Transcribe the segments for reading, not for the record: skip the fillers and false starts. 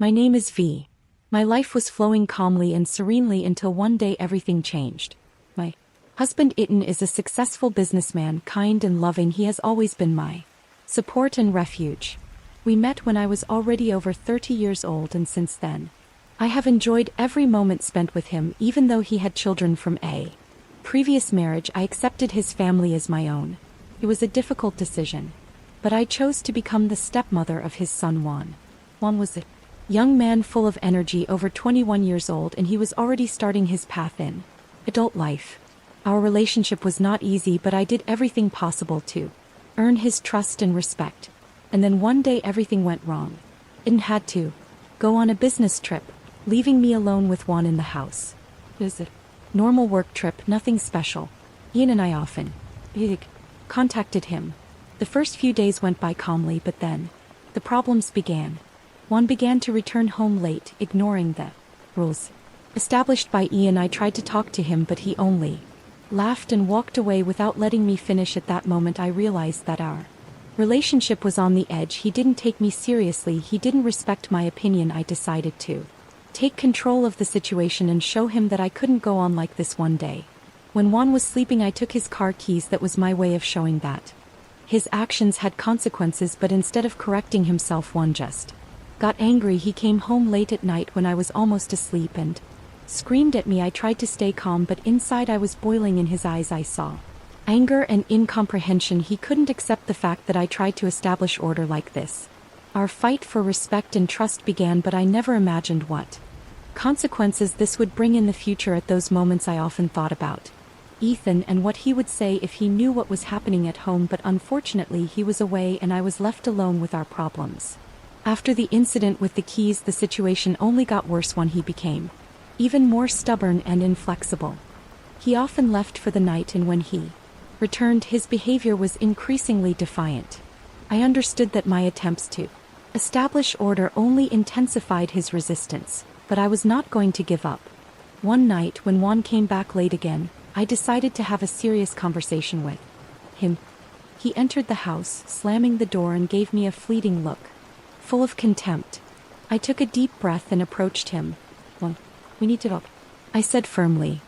My name is V. My life was flowing calmly and serenely until one day everything changed. My husband Iten is a successful businessman, kind and loving. He has always been my support and refuge. We met when I was already over 30 years old, and since then, I have enjoyed every moment spent with him. Even though he had children from a previous marriage, I accepted his family as my own. It was a difficult decision, but I chose to become the stepmother of his son Juan. Juan was a young man full of energy, over 21 years old, and he was already starting his path in adult life. Our relationship was not easy, but I did everything possible to earn his trust and respect. And then one day everything went wrong. Iden had to go on a business trip, leaving me alone with Juan in the house. It was a normal work trip, nothing special. Ian and I often contacted him. The first few days went by calmly, but then the problems began. Juan began to return home late, ignoring the rules established by Ian. I tried to talk to him, but he only laughed and walked away without letting me finish. At that moment I realized that our relationship was on the edge. He didn't take me seriously, he didn't respect my opinion. I decided to take control of the situation and show him that I couldn't go on like this. One day, when Juan was sleeping, I took his car keys. That was my way of showing that his actions had consequences, but instead of correcting himself, Juan just got angry. He came home late at night when I was almost asleep and screamed at me. I tried to stay calm, but inside I was boiling. In his eyes I saw anger and incomprehension. He couldn't accept the fact that I tried to establish order like this. Our fight for respect and trust began, but I never imagined what consequences this would bring in the future. At those moments I often thought about Ethan and what he would say if he knew what was happening at home, but unfortunately he was away and I was left alone with our problems. After the incident with the keys, the situation only got worse when he became even more stubborn and inflexible. He often left for the night, and when he returned, his behavior was increasingly defiant. I understood that my attempts to establish order only intensified his resistance, but I was not going to give up. One night when Juan came back late again, I decided to have a serious conversation with him. He entered the house, slamming the door, and gave me a fleeting look full of contempt. I took a deep breath and approached him. "Well, we need to talk," I said firmly.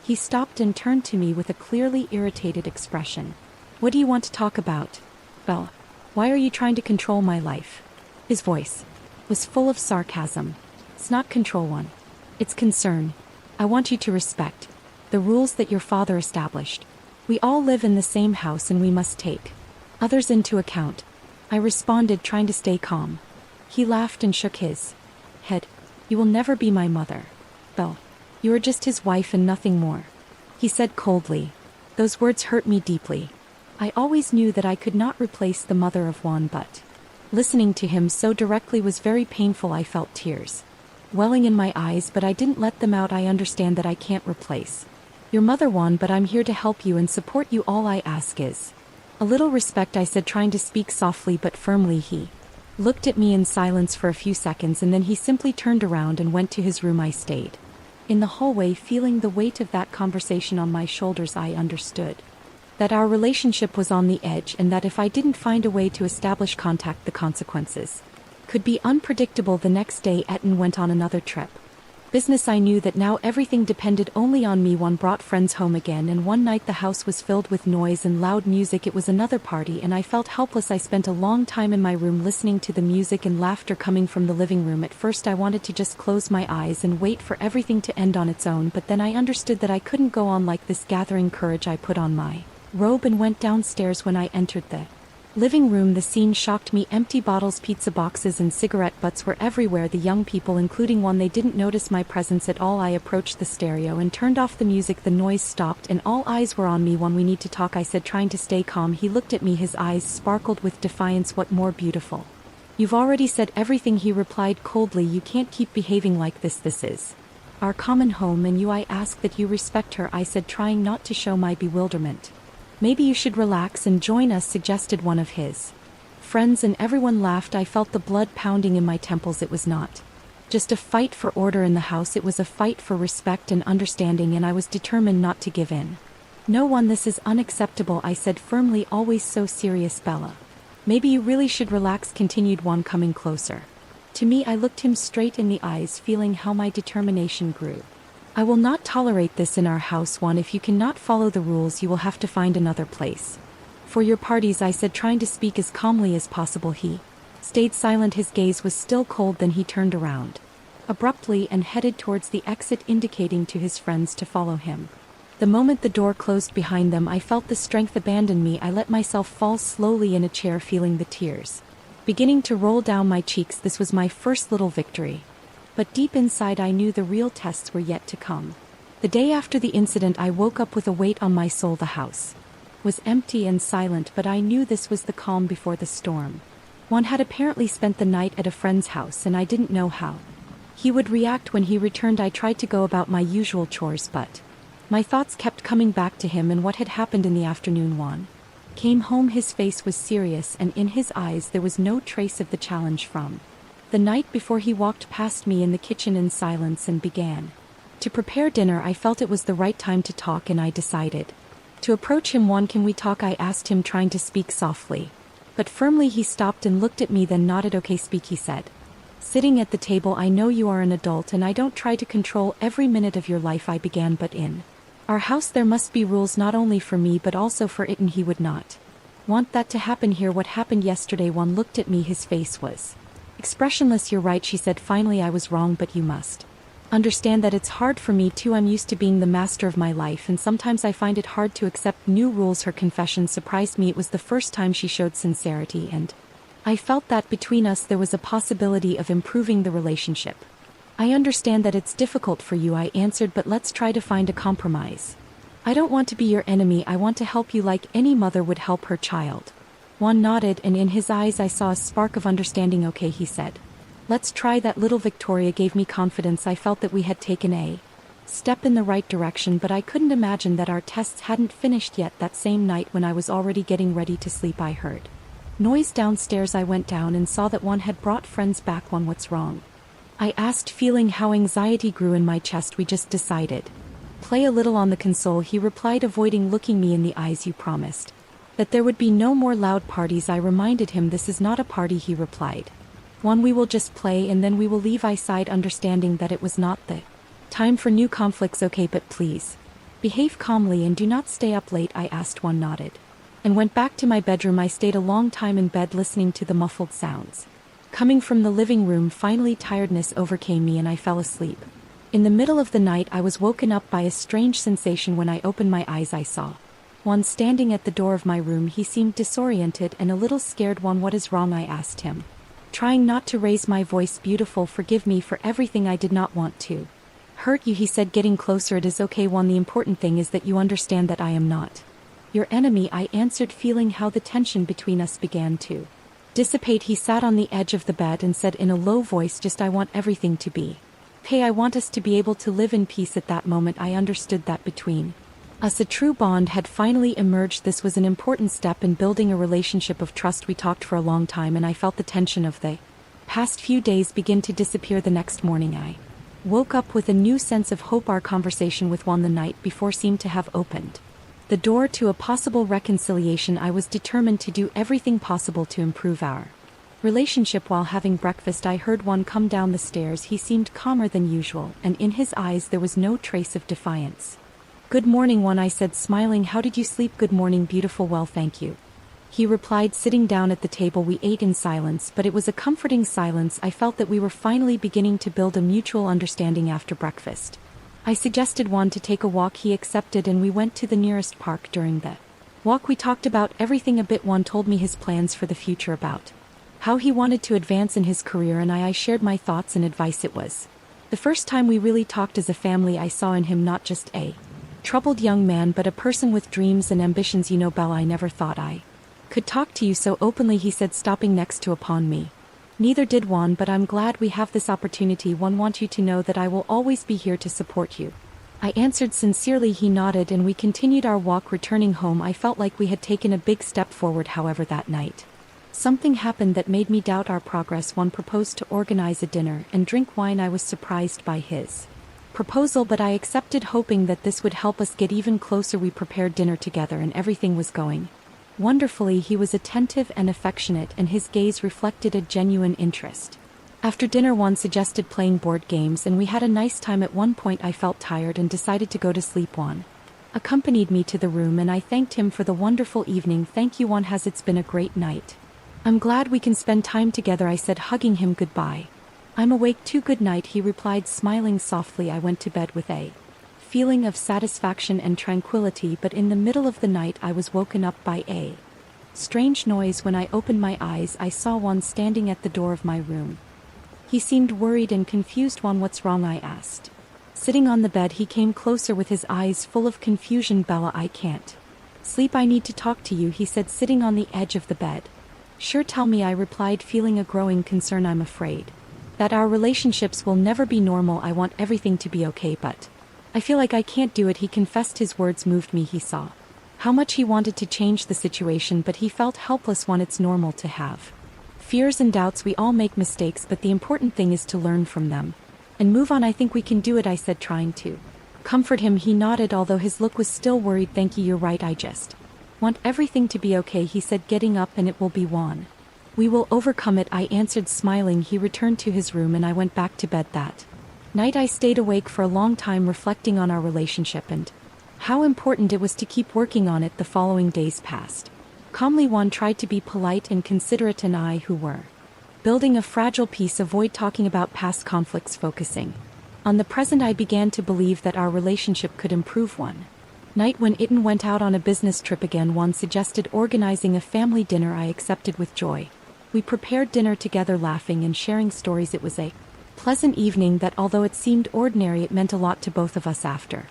He stopped and turned to me with a clearly irritated expression. "What do you want to talk about, Bella? Why are you trying to control my life?" His voice was full of sarcasm. "It's not control, Juan. It's concern. I want you to respect the rules that your father established. We all live in the same house and we must take others into account," I responded, trying to stay calm. He laughed and shook his head. "You will never be my mother, Belle. You are just his wife and nothing more," he said coldly. Those words hurt me deeply. I always knew that I could not replace the mother of Juan, but listening to him so directly was very painful. I felt tears welling in my eyes, but I didn't let them out. "I understand that I can't replace your mother, Juan, but I'm here to help you and support you. All I ask is a little respect," I said, trying to speak softly but firmly. He looked at me in silence for a few seconds, and then he simply turned around and went to his room. I stayed in the hallway, feeling the weight of that conversation on my shoulders. I understood that our relationship was on the edge, and that if I didn't find a way to establish contact, the consequences could be unpredictable. The next day Iten went on another trip. Business. I knew that now everything depended only on me. One brought friends home again, and one night the house was filled with noise and loud music. It was another party, and I felt helpless. I spent a long time in my room listening to the music and laughter coming from the living room. At first I wanted to just close my eyes and wait for everything to end on its own, but then I understood that I couldn't go on like this. Gathering courage, I put on my robe and went downstairs. When I entered the living room, the scene shocked me. Empty bottles, pizza boxes, and cigarette butts were everywhere. The young people, including one, they didn't notice my presence at all. I approached the stereo and turned off the music. The noise stopped and all eyes were on me. "Juan, we need to talk," I said, trying to stay calm. He looked at me, his eyes sparkled with defiance. "What more beautiful? You've already said everything," he replied coldly. "You can't keep behaving like this. This is our common home, and I ask that you respect her," I said, trying not to show my bewilderment. "Maybe you should relax and join us," suggested one of his friends, and everyone laughed. I felt the blood pounding in my temples. It was not just a fight for order in the house, it was a fight for respect and understanding, and I was determined not to give in. "No, Juan, this is unacceptable," I said firmly, always so serious. "Bella, maybe you really should relax," continued Juan, coming closer. To me, I looked him straight in the eyes, feeling how my determination grew. I will not tolerate this in our house, Juan. If you cannot follow the rules, you will have to find another place. For your parties, I said, trying to speak as calmly as possible. He stayed silent. His gaze was still cold. Then he turned around abruptly and headed towards the exit, indicating to his friends to follow him. The moment the door closed behind them, I felt the strength abandon me. I let myself fall slowly in a chair, feeling the tears beginning to roll down my cheeks. This was my first little victory. But deep inside, I knew the real tests were yet to come. The day after the incident, I woke up with a weight on my soul. The house was empty and silent, but I knew this was the calm before the storm. Juan had apparently spent the night at a friend's house, and I didn't know how he would react when he returned. I tried to go about my usual chores, but my thoughts kept coming back to him and what had happened in the afternoon. Juan came home. His face was serious, and in his eyes there was no trace of the challenge from the night before. He walked past me in the kitchen in silence and began to prepare dinner. I felt it was the right time to talk, and I decided to approach him. Juan, can we talk? I asked him, trying to speak softly but firmly. He stopped and looked at me, then nodded. Okay, speak, he said, sitting at the table. I know you are an adult, and I don't try to control every minute of your life, I began, but in our house there must be rules, not only for me but also for it, and he would not want that to happen here. What happened yesterday? Juan looked at me. His face was expressionless. You're right, she said finally. I was wrong, but you must understand that it's hard for me too. I'm used to being the master of my life, and sometimes I find it hard to accept new rules. Her confession surprised me. It was the first time she showed sincerity, and I felt that between us there was a possibility of improving the relationship. I understand that it's difficult for you, I answered, but let's try to find a compromise. I don't want to be your enemy. I want to help you like any mother would help her child. Juan nodded, and in his eyes I saw a spark of understanding. Okay, he said, let's try that. Little Victoria gave me confidence. I felt that we had taken a step in the right direction, but I couldn't imagine that our tests hadn't finished yet. That same night, when I was already getting ready to sleep, I heard noise downstairs. I went down and saw that Juan had brought friends back. Juan, what's wrong? I asked, feeling how anxiety grew in my chest. We just decided play a little on the console, he replied, avoiding looking me in the eyes. You promised that there would be no more loud parties, I reminded him. This is not a party, he replied. Juan, we will just play and then we will leave. I sighed, understanding that it was not the time for new conflicts. Okay, but please behave calmly and do not stay up late, I asked. Juan nodded and went back to my bedroom. I stayed a long time in bed, listening to the muffled sounds coming from the living room. Finally, tiredness overcame me and I fell asleep. In the middle of the night, I was woken up by a strange sensation. When I opened my eyes, I saw Juan standing at the door of my room. He seemed disoriented and a little scared. Juan, what is wrong? I asked him, trying not to raise my voice. Beautiful, forgive me for everything. I did not want to hurt you, he said, getting closer. It is okay, Juan. The important thing is that you understand that I am not your enemy, I answered, feeling how the tension between us began to dissipate. He sat on the edge of the bed and said in a low voice, just, I want everything to be okay. I want us to be able to live in peace. At that moment, I understood that between us a true bond had finally emerged. This was an important step in building a relationship of trust. We talked for a long time, and I felt the tension of the past few days begin to disappear. The next morning, I woke up with a new sense of hope. Our conversation with Juan the night before seemed to have opened the door to a possible reconciliation. I was determined to do everything possible to improve our relationship. While having breakfast, I heard Juan come down the stairs. He seemed calmer than usual, and in his eyes there was no trace of defiance. Good morning, Juan, I said, smiling. How did you sleep? Good morning, beautiful. Well, thank you, he replied, sitting down at the table. We ate in silence, but it was a comforting silence. I felt that we were finally beginning to build a mutual understanding. After breakfast, I suggested Juan to take a walk. He accepted, and we went to the nearest park. During the walk, we talked about everything a bit. Juan told me his plans for the future, about how he wanted to advance in his career, and I shared my thoughts and advice. It was the first time we really talked as a family. I saw in him not just a troubled young man, but a person with dreams and ambitions. You know, Bella, I never thought I could talk to you so openly, he said, stopping next to upon me. Neither did Juan, but I'm glad we have this opportunity. Juan, want you to know that I will always be here to support you, I answered sincerely. He nodded, and we continued our walk. Returning home, I felt like we had taken a big step forward. However, that night, something happened that made me doubt our progress. Juan proposed to organize a dinner and drink wine. I was surprised by his proposal, but I accepted, hoping that this would help us get even closer. We prepared dinner together, and everything was going wonderfully. He was attentive and affectionate, and his gaze reflected a genuine interest After dinner Juan suggested playing board games and we had a nice time. At one point I felt tired and decided to go to sleep. Juan accompanied me to the room and I thanked him for the wonderful evening. Thank you Juan, it's been a great night. I'm glad we can spend time together, I said, hugging him goodbye. I'm awake too, good night, he replied, smiling softly. I went to bed with a feeling of satisfaction and tranquility, but in the middle of the night I was woken up by a strange noise. When I opened my eyes I saw Juan standing at the door of my room. He seemed worried and confused. Juan, what's wrong? I asked. Sitting on the bed he came closer with his eyes full of confusion. Bella, I can't sleep, I need to talk to you, he said, sitting on the edge of the bed. Sure, tell me, I replied, feeling a growing concern. I'm afraid that our relationships will never be normal. I want everything to be okay, but I feel like I can't do it, he confessed. His words moved me. He saw how much he wanted to change the situation, but he felt helpless. One, it's normal to have fears and doubts. We all make mistakes, but the important thing is to learn from them and move on. I think we can do it, I said, trying to comfort him. He nodded, although his look was still worried. Thank you, you're right, I just want everything to be okay, he said, getting up. And it will be, Juan. We will overcome it, I answered, smiling. He returned to his room and I went back to bed. That night I stayed awake for a long time, reflecting on our relationship and how important it was to keep working on it. The following days passed calmly. Juan tried to be polite and considerate, and I, who were building a fragile peace, avoid talking about past conflicts, focusing on the present. I began to believe that our relationship could improve. One night when Iten went out on a business trip again, Juan suggested organizing a family dinner. I accepted with joy. We prepared dinner together, laughing and sharing stories. It was a pleasant evening that, although it seemed ordinary, it meant a lot to both of us. After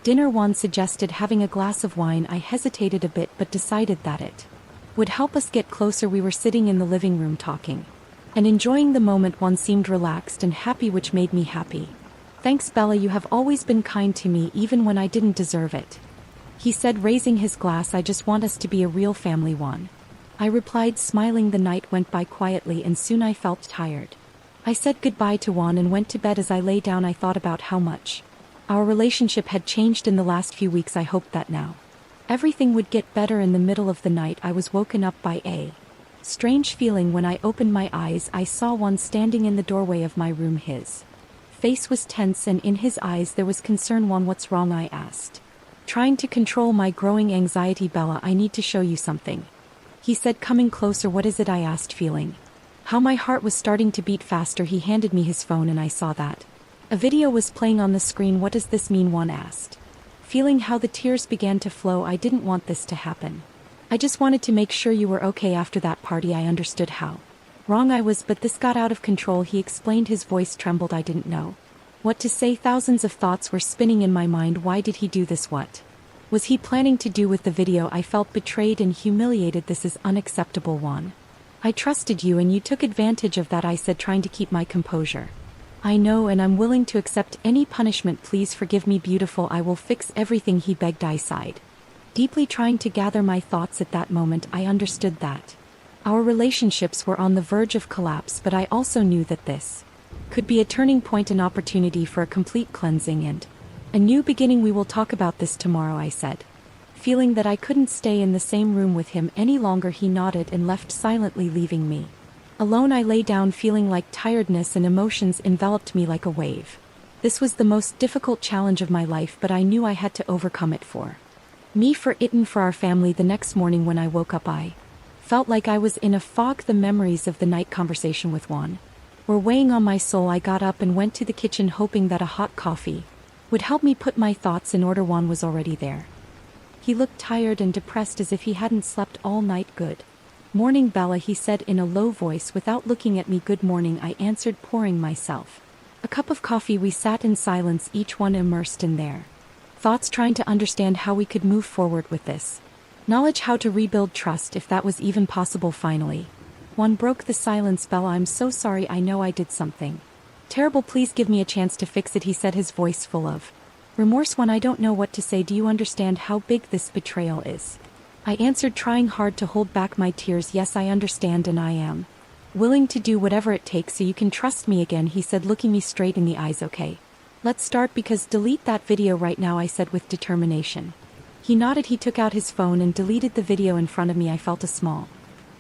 dinner Juan suggested having a glass of wine. I hesitated a bit but decided that it would help us get closer. We were sitting in the living room talking and enjoying the moment. Juan seemed relaxed and happy, which made me happy. Thanks, Bella, you have always been kind to me even when I didn't deserve it, he said, raising his glass. I just want us to be a real family, Juan, I replied, smiling. The night went by quietly and soon I felt tired. I said goodbye to Juan and went to bed. As I lay down I thought about how much our relationship had changed in the last few weeks. I hoped that now everything would get better. In the middle of the night I was woken up by a strange feeling. When I opened my eyes I saw Juan standing in the doorway of my room. His face was tense and in his eyes there was concern. Juan, what's wrong? I asked, trying to control my growing anxiety. Bella, I need to show you something, he said, coming closer. What is it? I asked, feeling how my heart was starting to beat faster. He handed me his phone and I saw that a video was playing on the screen. What does this mean? Juan asked, feeling how the tears began to flow. I didn't want this to happen. I just wanted to make sure you were okay. After that party I understood how wrong I was, but this got out of control, he explained. His voice trembled. I didn't know what to say. Thousands of thoughts were spinning in my mind. Why did he do this? What was he planning to do with the video? I felt betrayed and humiliated. This is unacceptable, Juan. I trusted you and you took advantage of that, I said, trying to keep my composure. I know, and I'm willing to accept any punishment. Please forgive me, beautiful. I will fix everything, he begged. I sighed deeply, trying to gather my thoughts. At that moment I understood that our relationships were on the verge of collapse, but I also knew that this could be a turning point, an opportunity for a complete cleansing and a new beginning. We will talk about this tomorrow, I said, feeling that I couldn't stay in the same room with him any longer. He nodded and left silently, leaving me alone. I lay down feeling like tiredness and emotions enveloped me like a wave. This was the most difficult challenge of my life, but I knew I had to overcome it for me, for Iten, for our family. The next morning when I woke up I felt like I was in a fog. The memories of the night conversation with Juan were weighing on my soul. I got up and went to the kitchen, hoping that a hot coffee would help me put my thoughts in order. Juan was already there. He looked tired and depressed, as if he hadn't slept all night. Good morning, Bella, he said in a low voice without looking at me. Good morning, I answered, pouring myself a cup of coffee. We sat in silence, each one immersed in their thoughts, trying to understand how we could move forward with this knowledge, how to rebuild trust, if that was even possible. Finally, Juan broke the silence. Bella, I'm so sorry. I know I did something terrible. Please give me a chance to fix it, he said, his voice full of remorse. Juan, I don't know what to say. Do you understand how big this betrayal is? I answered, trying hard to hold back my tears. Yes, I understand, and I am willing to do whatever it takes so you can trust me again, he said, looking me straight in the eyes. Okay, let's start, because delete that video right now, I said with determination. He nodded. He took out his phone and deleted the video in front of me. I felt a small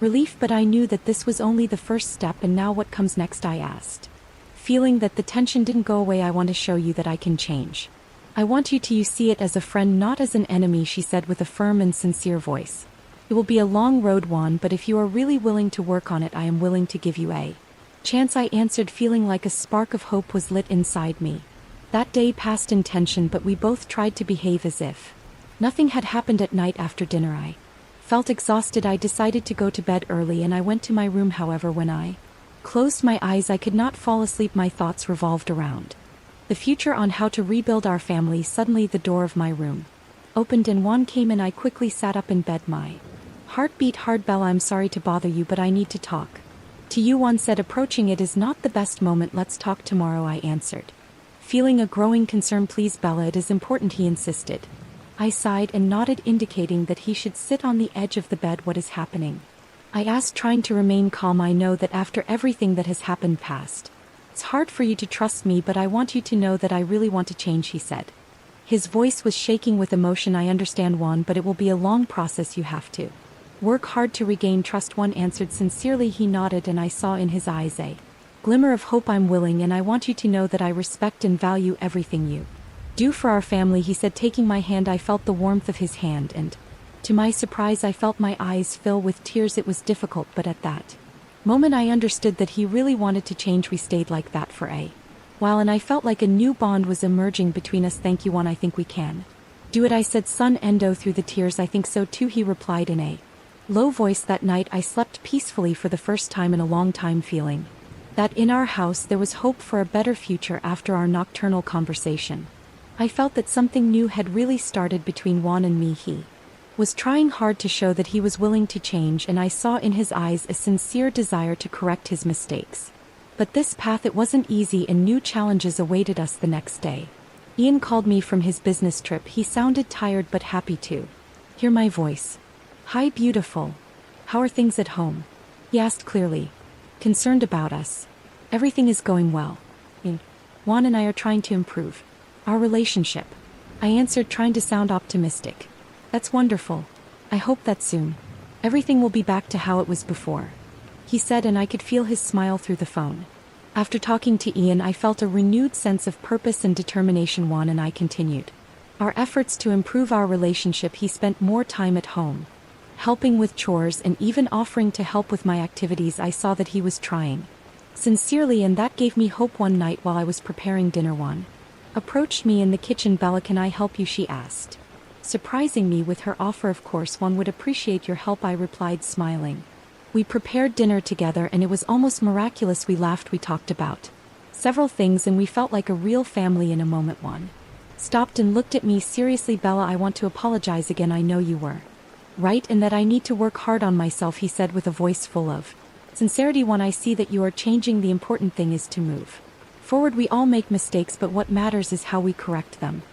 Relief, but I knew that this was only the first step, and now what comes next, I asked. Feeling that the tension didn't go away, I want to show you that I can change. I want you to see it as a friend, not as an enemy, she said with a firm and sincere voice. It will be a long road, Juan, but if you are really willing to work on it, I am willing to give you a chance, I answered, feeling like a spark of hope was lit inside me. That day passed in tension, but we both tried to behave as if nothing had happened. At night after dinner, I felt exhausted. I decided to go to bed early and I went to my room. However, when I closed my eyes, I could not fall asleep. My thoughts revolved around the future, on how to rebuild our family. Suddenly the door of my room opened and Juan came in. I quickly sat up in bed. My heart beat hard. Bella, I'm sorry to bother you, but I need to talk to you, Juan said, approaching. It is not the best moment. Let's talk tomorrow, I answered, feeling a growing concern. Please, Bella, it is important, he insisted. I sighed and nodded, indicating that he should sit on the edge of the bed. What is happening? I asked, trying to remain calm. I know that after everything that has happened past, it's hard for you to trust me, but I want you to know that I really want to change, he said. His voice was shaking with emotion. I understand, Juan, but it will be a long process. You have to work hard to regain trust, Juan answered sincerely. He nodded and I saw in his eyes a glimmer of hope. I'm willing, and I want you to know that I respect and value everything you do for our family, he said, taking my hand. I felt the warmth of his hand and, to my surprise, I felt my eyes fill with tears. It was difficult, but at that moment I understood that he really wanted to change. We stayed like that for a while and I felt like a new bond was emerging between us. Thank you, Juan, I think we can do it, I said, son Endo, through the tears. I think so too, he replied in a low voice. That night I slept peacefully for the first time in a long time, feeling that in our house there was hope for a better future. After our nocturnal conversation, I felt that something new had really started between Juan and me. He was trying hard to show that he was willing to change, and I saw in his eyes a sincere desire to correct his mistakes. But this path, it wasn't easy, and new challenges awaited us. The next day, Ian called me from his business trip. He sounded tired but happy to hear my voice. Hi, beautiful. How are things at home? He asked, clearly concerned about us. Everything is going well. Juan and I are trying to improve our relationship, I answered, trying to sound optimistic. That's wonderful. I hope that soon everything will be back to how it was before, he said, and I could feel his smile through the phone. After talking to Ian, I felt a renewed sense of purpose and determination. Juan and I continued our efforts to improve our relationship. He spent more time at home, helping with chores and even offering to help with my activities. I saw that he was trying sincerely, and that gave me hope. One night while I was preparing dinner, Juan approached me in the kitchen. Bella, can I help you? She asked, surprising me with her offer. Of course, Juan would appreciate your help, I replied, smiling. We prepared dinner together and it was almost miraculous. We laughed, we talked about several things, and we felt like a real family. In a moment, Juan stopped and looked at me seriously. Bella, I want to apologize again. I know you were right and that I need to work hard on myself, he said with a voice full of sincerity. Juan, I see that you are changing. The important thing is to move forward. We all make mistakes, but what matters is how we correct them,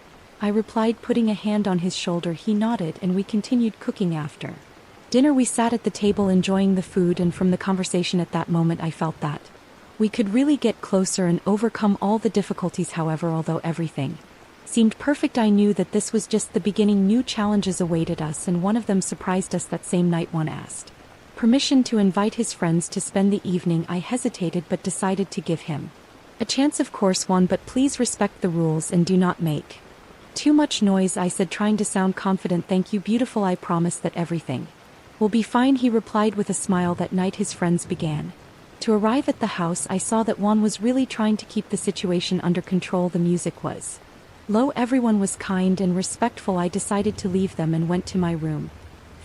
I replied, putting a hand on his shoulder. He nodded and we continued cooking. After dinner, we sat at the table enjoying the food, and from the conversation at that moment I felt that we could really get closer and overcome all the difficulties. However, although everything seemed perfect, I knew that this was just the beginning. New challenges awaited us, and one of them surprised us. That same night, Juan asked permission to invite his friends to spend the evening. I hesitated but decided to give him a chance. Of course, Juan, but please respect the rules and do not make too much noise, I said, trying to sound confident. Thank you, beautiful. I promise that everything will be fine, he replied with a smile. That night his friends began to arrive at the house. I saw that Juan was really trying to keep the situation under control. The music was low, everyone was kind and respectful. I decided to leave them and went to my room,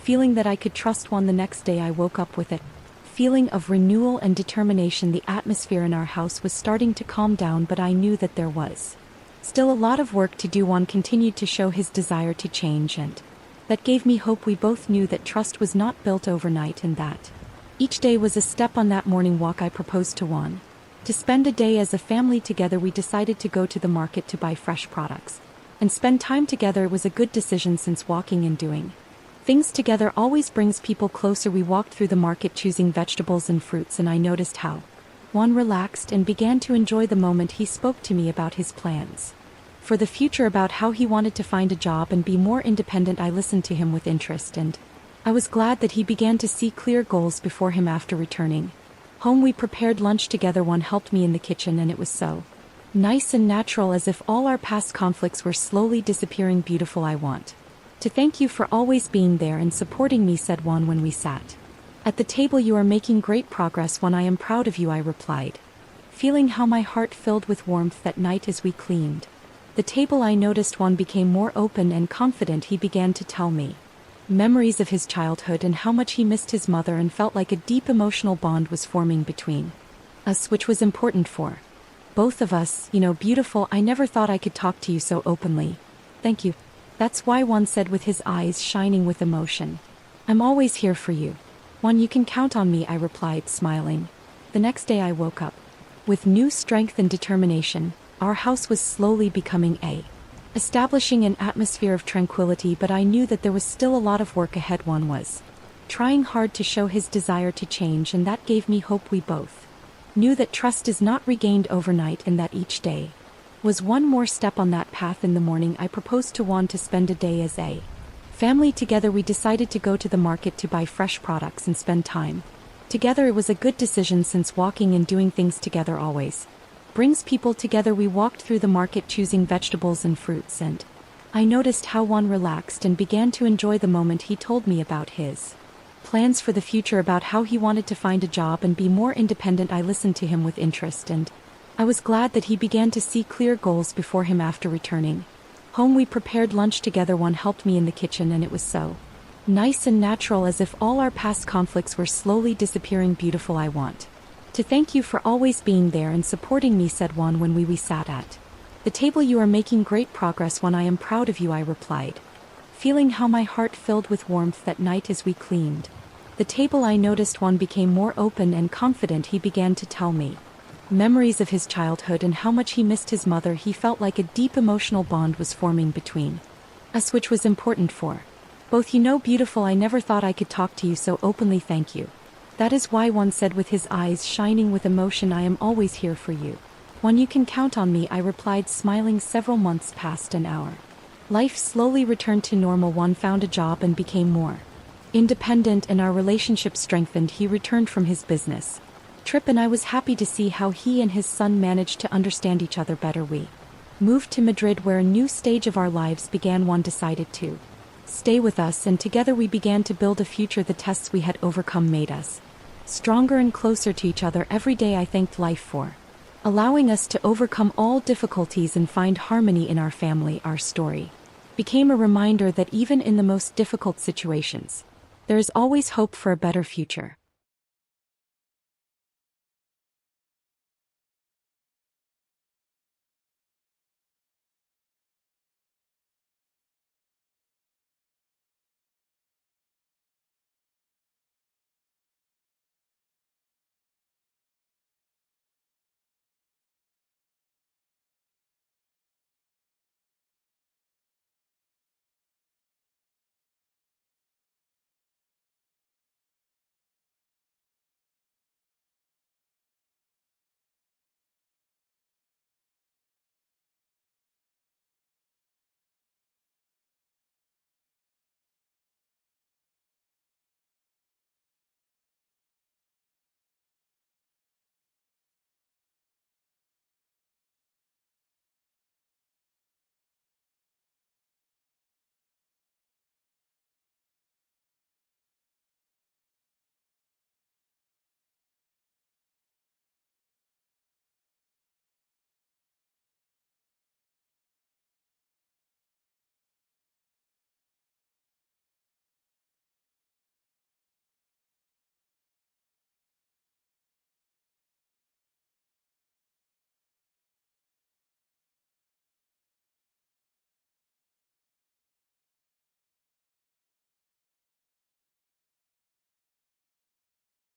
feeling that I could trust Juan. The next day I woke up with a feeling of renewal and determination. The atmosphere in our house was starting to calm down, but I knew that there was still a lot of work to do. Juan continued to show his desire to change, and that gave me hope. We both knew that trust was not built overnight and that each day was a step. On that morning walk, I proposed to Juan to spend a day as a family together. We decided to go to the market to buy fresh products and spend time together. It was a good decision, since walking and doing things together always brings people closer. We walked through the market choosing vegetables and fruits, and I noticed how Juan relaxed and began to enjoy the moment. He spoke to me about his plans for the future, about how he wanted to find a job and be more independent. I listened to him with interest, and I was glad that he began to see clear goals before him after returning home. We prepared lunch together. One helped me in the kitchen, and it was so nice and natural, as if all our past conflicts were slowly disappearing. Beautiful. I want to thank you for always being there and supporting me, said Juan when we sat at the table. You are making great progress, Juan. I am proud of you, I replied, feeling how my heart filled with warmth that night as we cleaned the table. I noticed Juan became more open and confident. He began to tell me memories of his childhood and how much he missed his mother, and felt like a deep emotional bond was forming between us, which was important for both of us. Beautiful. I never thought I could talk to you so openly. Thank you. That's why, Juan said with his eyes shining with emotion. I'm always here for you, Juan. You can count on me, I replied, smiling. The next day I woke up with new strength and determination. Our house was slowly becoming establishing an atmosphere of tranquility, but I knew that there was still a lot of work ahead. Juan was trying hard to show his desire to change, and that gave me hope. We both knew that trust is not regained overnight, and that each day was one more step on that path. In the morning, I proposed to Juan to spend a day as a family together. We decided to go to the market to buy fresh products and spend time together. It was a good decision, since walking and doing things together always brings people together. We walked through the market choosing vegetables and fruits, and I noticed how Juan relaxed and began to enjoy the moment. He told me about his plans for the future, about how he wanted to find a job and be more independent. I listened to him with interest, and I was glad that he began to see clear goals before him after returning home. We prepared lunch together. Juan helped me in the kitchen, and it was so nice and natural, as if all our past conflicts were slowly disappearing. Beautiful. I want to thank you for always being there and supporting me, said Juan when we sat at the table. You are making great progress, Juan. I am proud of you, I replied, feeling how my heart filled with warmth that night as we cleaned the table. I noticed Juan became more open and confident. He began to tell me memories of his childhood and how much he missed his mother. He felt like a deep emotional bond was forming between us, which was important for both. Beautiful. I never thought I could talk to you so openly. Thank you. That is why, Juan said with his eyes shining with emotion. I am always here for you, Juan. You can count on me, I replied, smiling. Several months passed, and our life slowly returned to normal. Juan found a job and became more independent, and our relationship strengthened. He returned from his business trip, and I was happy to see how he and his son managed to understand each other better. We moved to Madrid, where a new stage of our lives began. Juan decided to stay with us, and together we began to build a future. The tests we had overcome made us stronger and closer to each other. Every day I thanked life for allowing us to overcome all difficulties and find harmony in our family. Our story became a reminder that even in the most difficult situations, there is always hope for a better future.